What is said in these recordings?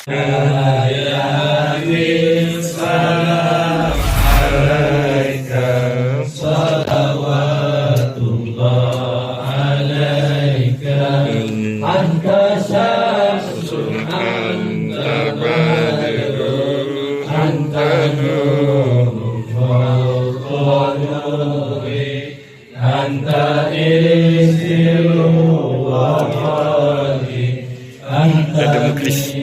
Ada muklis.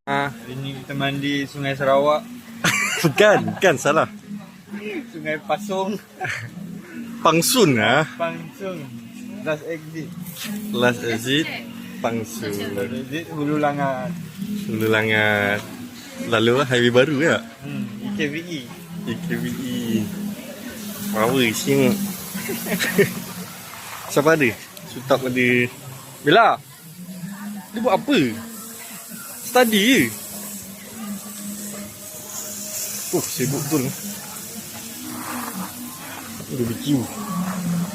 Hari ni kita mandi Sungai Sarawak. Bukan salah. Sungai Pasong. Pangsun ah. Pangsung. Last exit. Last exit Pangsun. Last exit Hulu Langat. Hulu Langat. Lalu highway baru ya. EKVE. EKVE. Power sini. Siapa ada? Sutap ada. Bella. Dia buat apa? Study je. Sibuk betul. BBQ.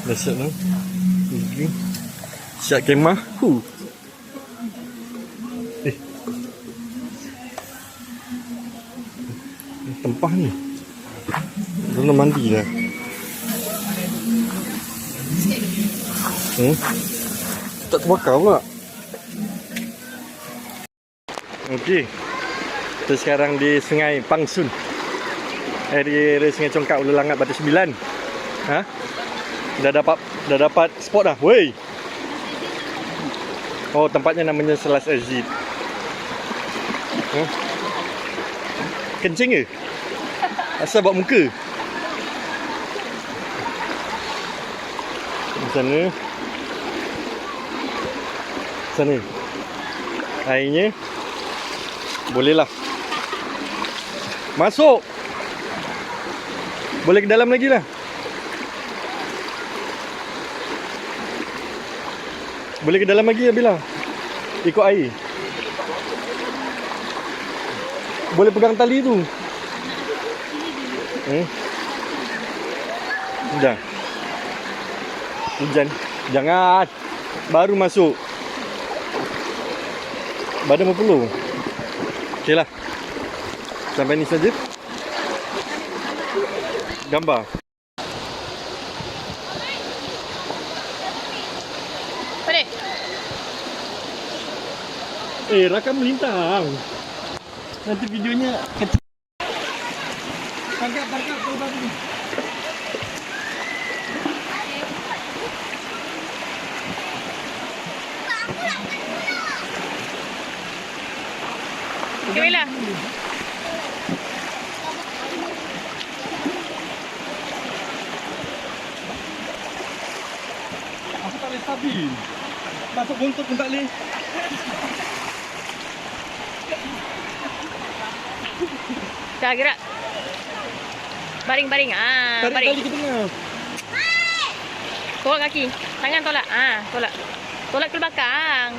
Dahsyat lah. Siap kemah. Tempah ni. Belum mandi dah. Tak terbakar pula. Okey. Kita sekarang di Sungai Pangsun. Di Sungai Congkak Hulu Langat Batu 9. Dah dapat spot dah. Woi. Oh, tempatnya namanya Last Exit. Kencing ke? Asal buat muka. Di sana. Sana. Airnya bolehlah. Masuk. Boleh ke dalam lagi lah. Boleh ke dalam lagi ya Bila. Ikut air. Boleh pegang tali tu. Dah. Hujan. Jangan. Baru masuk. Badan berpeluh. Okey lah. Sampai ni saja. Gambar. Balik. Rakam melintang. Nanti videonya kecil. Tangkap kau baru. Okay, Bella. Aku tak boleh stabil. Masuk bontot pun tak boleh. Dah gerak. Baring-baring. Tarik Baring. tali ke tengah. Tolak kaki. Tangan tolak. Tolak. Tolak ke belakang.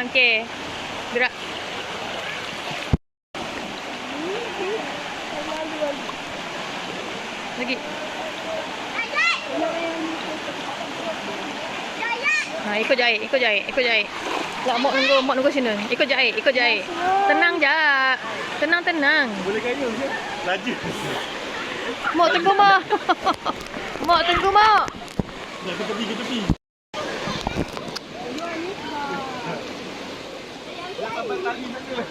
Okey. Gerak. Lagi. Ikut jahit. Lah, mak nunggu sini. Ikut jahit. Tenang je. Tenang. Boleh kayuh je. Laju. Mak tunggu mak. Mak tunggu mak. Dah ke tepi. Lepas tali saja.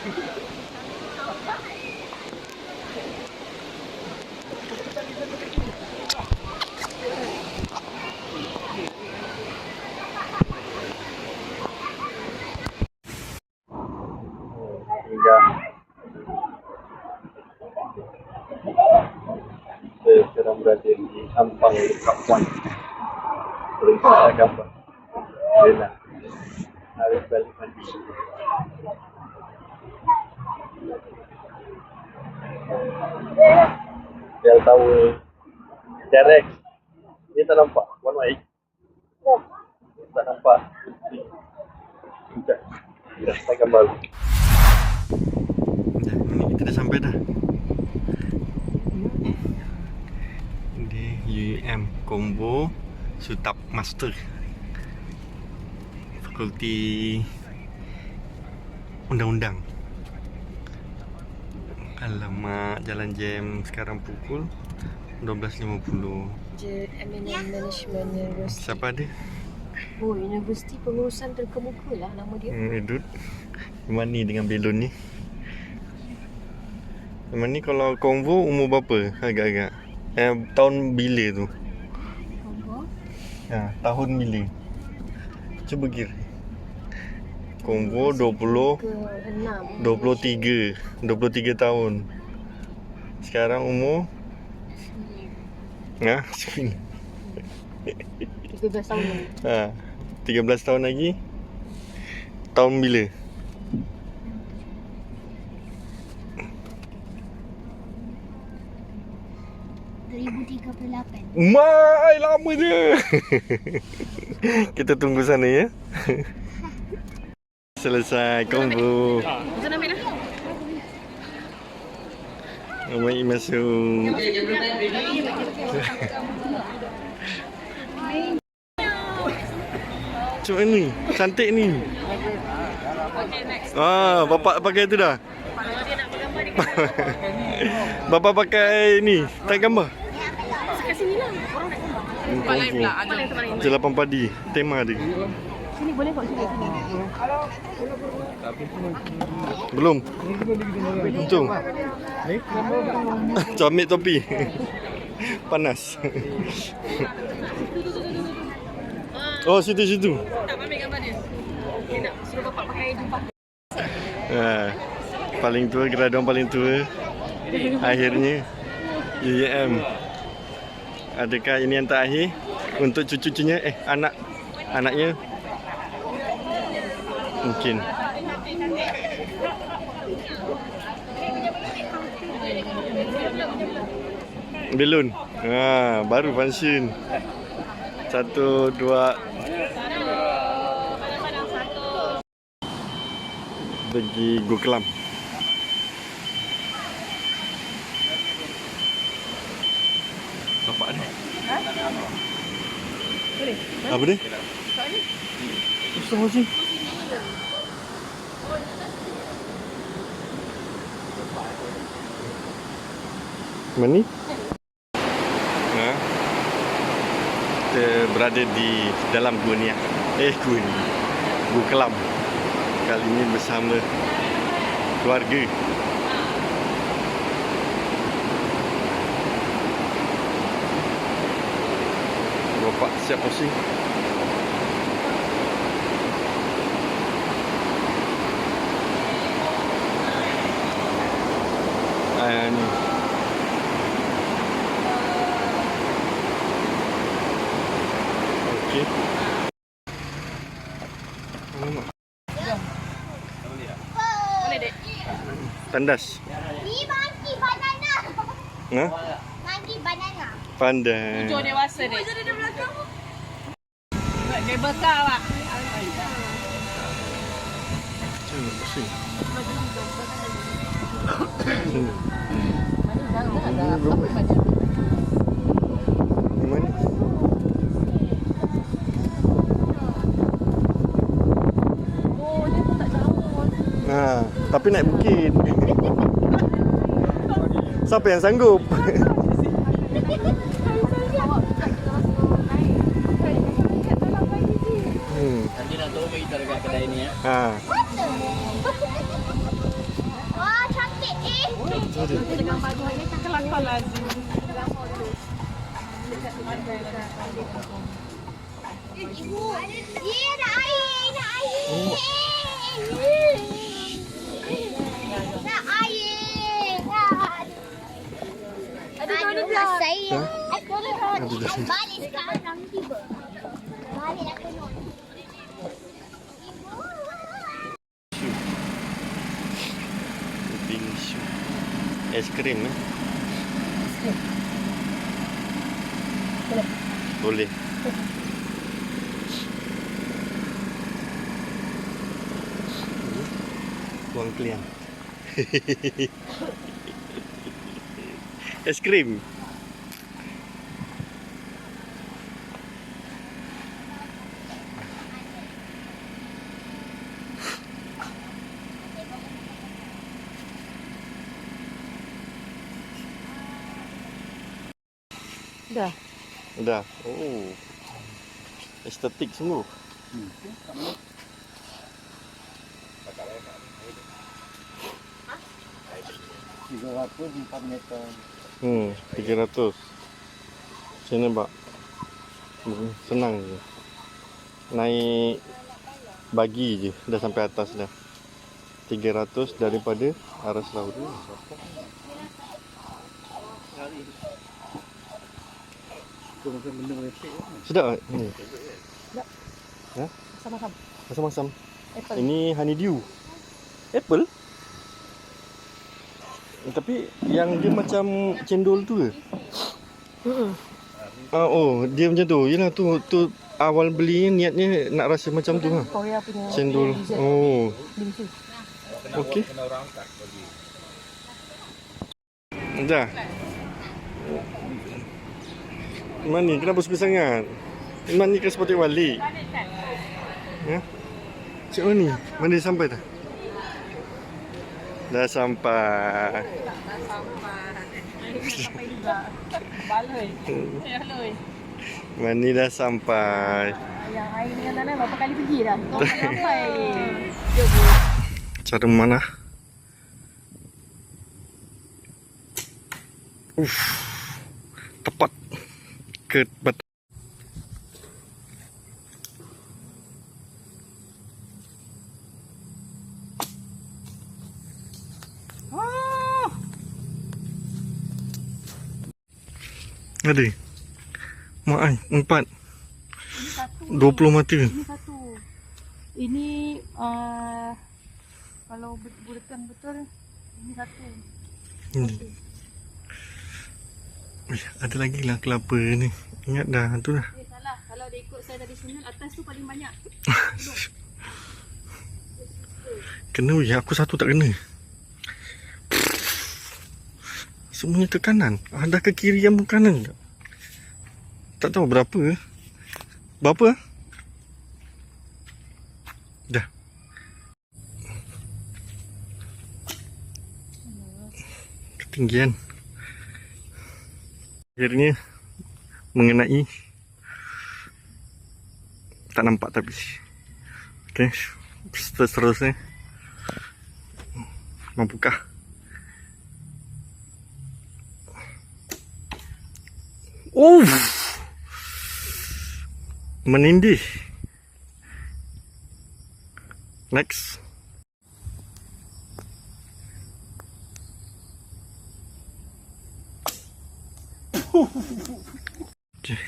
Saya sekarang berada di Ampang Dekat Point. gambar. Bella. Harus balik mandi. Bel Tower. T-Rex. Ni tak nampak. Warna white. Tak nampak. Sekejap. Dah saya gambar. Ini kita dah sampai dah. Di UUM Combo Sutap Master. Fakulti Undang-Undang. Alamak, jalan jam sekarang pukul 12.50. Eminent Management University. Siapa dia? Oh, Universiti Pengurusan Terkemuka lah nama dia. Duduk Mani dengan belon ni. Mani kalau konvo umur berapa agak-agak? Tahun bila tu? Ya, tahun bila? Cuba kira. Konvo 20 23 tahun. Sekarang umur 13 tahun lagi. 13 tahun lagi. Tahun bila? Mai lama je. Kita tunggu sana ya. Selesai combo. Zul ambil lah. Mari masuk. Macam mana ni? Cantik ni. Okay, next. Bapak pakai tu dah. Kalau dia nak bergambar dia Bapak pakai ni, tak gambar. kat sini lah. Orang nak gambar. Tempat lain pula. Ada tempat lain. Jelapan padi, tema dia. Sini boleh kok sini. Belum. Itu. Ambil topi. Panas. Oh, situ-situ. Tak ambil gambar dia. Dia nak suruh bapak pakai jubah. Paling tua, graduan paling tua. Akhirnya UUM. Adakah ini yang terakhir untuk cucu-cucunya? Anaknya? Mungkin. Belon. Baru function. 1, 2. Pergi Go Kelam. Bapak ni. Boleh? Apa dia? Kat ni? Astagfirullahaladzim. Mana ni? Kita berada di dalam gua ni. Gua ni. Gua Kelam. Kali ini bersama keluarga. Bapak siap posing. Ni. Okey. Boleh, Dek. Tandas. Ni monkey banana. Monkey banana. Pandai. Hujung dewasa, Dek. Hujung dia belakang. Cable car, Pak. Sini, pusing. Mana? Oh, dia pun tak jauh. Tapi naik bukit. Siapa yang sanggup? Nanti nak tahu kita dekat kedai ni ya. Wah, cantik Dengan baju ni tak kelakar lazim. Ibu. Ya, nak air, nak air. Nak air. Ada mana dia? Saya. Balik sekarang tiba. Es krim Boleh. Buang kalian. Es krim. Dah. Dah. Oh. Estetik sungguh. 304 meter. 300. Macam mana, Pak? Senang je. Naik bagi je dah sampai atas dah. 300 daripada Aras Laut. Kau makan benda merepek kan? Sedap tak? Ni. Sedap. Ha? Masam-masam. Masam-masam. Apple. Ini honeydew. Apple? Tapi yang dia macam cendol tu ke? Oh, dia macam tu. Yelah tu awal beli niatnya nak rasa macam tu lah. Korea punya Cendol. dessert. Oh, Bingsu. okey. Dah. Iman ni kenapa sepi sangat? Iman ni kan seperti wali. Ya? Cik mana ni? Mana dia sampai dah? Dah sampai. Baloi. Ya baloi. Mani dah sampai. Yang air dengan Nana berapa kali pergi dah? Kau tak sampai. Cara mana? Tepat ke betul. Ada. Mak ai 4. 20 mata. Ini satu. Ini kalau buletan betul ini satu. Wih, ada lagi lah kelapa ni. Ingat dah tu dah. Salah. Kalau dia ikut saya tradisional atas tu paling banyak. Kena weh, aku satu tak kena. Semuanya ke kanan. Ada ke kiri yang pun kanan tak? Tak tahu berapa. Berapa? Dah. Ketinggian. Akhirnya mengenai. Tak nampak tapi. Okey. Seterusnya. Mampukah? Menindih. Next. Okay.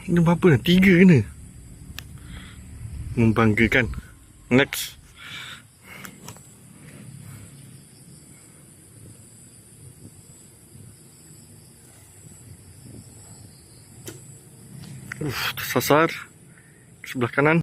Ini berapa? 3 kena. Membanggakan. Next. Tersasar. Sebelah kanan.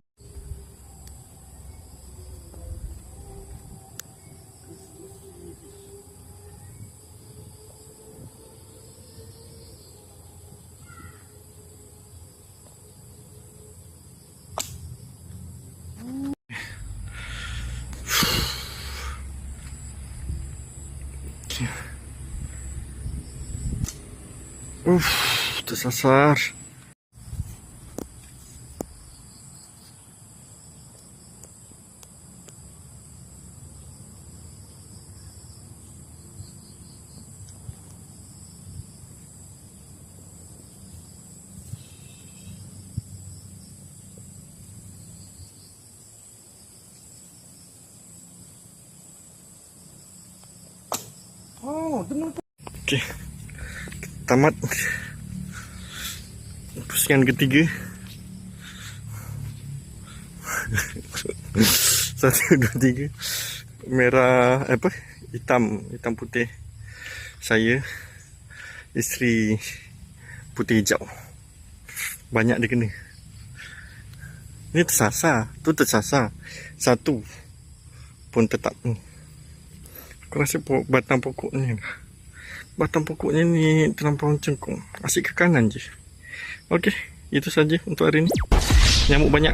Tersasar. Oh, tenang. Okey. Tamat. Pusingan ketiga. 1, 2, 3. Merah apa? Hitam putih. Saya, isteri putih hijau. Banyak dia kena. Ni tersasar, tu tersasar. Satu pun tetap ni. Aku rasa batang pokoknya ni terlampau cengkung. Asyik ke kanan je. Okey, itu saja untuk hari ni. Nyamuk banyak.